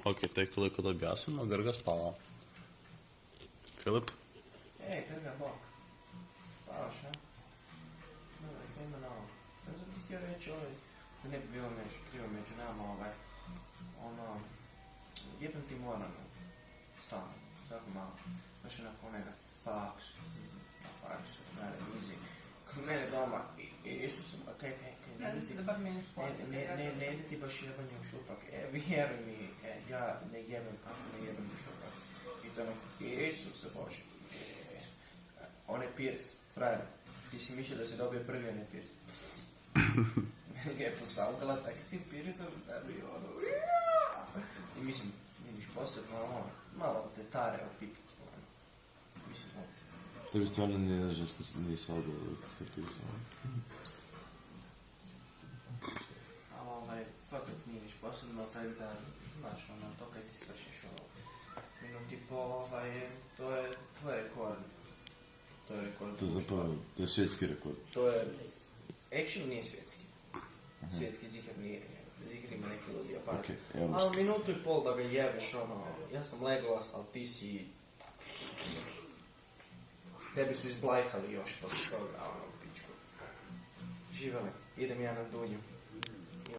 Ok, tek toliko da objasnimo, Grga spava. Filip? Grga, bok. Spavaš, ne? Dobro, to ima na ovo. Sam ti htio reći da ne bi bilo nešto krivo među nama, jebem ti moram, stalno, tako malo. Znaš onako onega faksu, na reviziji. Kod mene doma, Isuse, kaj, Nadam se da bar meniš spavati. ne ide ti baš jebanje u šupak. Vjeruj mi, ja ne jebem ako ne jebem u šupak. I to onako, Isuse Bože. On je Pirs, frajer. Ti si mislio da se dobije prvi, on je Pirs. Meni ga je posaukala tak s tim Pirsom, da bi ono... I mislim, vidiš posebno malo tetare u pipicu. Mislim, Tebi stvarno nije da žensko se nije salgalo dok se pisao. fakat nije niš posebno, taj da, znaš, to kaj ti svršiš minuti po, to je rekord. To je rekord. To je zapravo, to je svjetski rekord. To je, actually nije svjetski. Svjetski zihar nije, zihar ima neki ludi aparat. Okay, ali minutu i pol da ga jebeš, ja sam Legolas, ali ti si... Tebi su izblajhali još posle toga, pičku. Živele, idem ja na Dunju.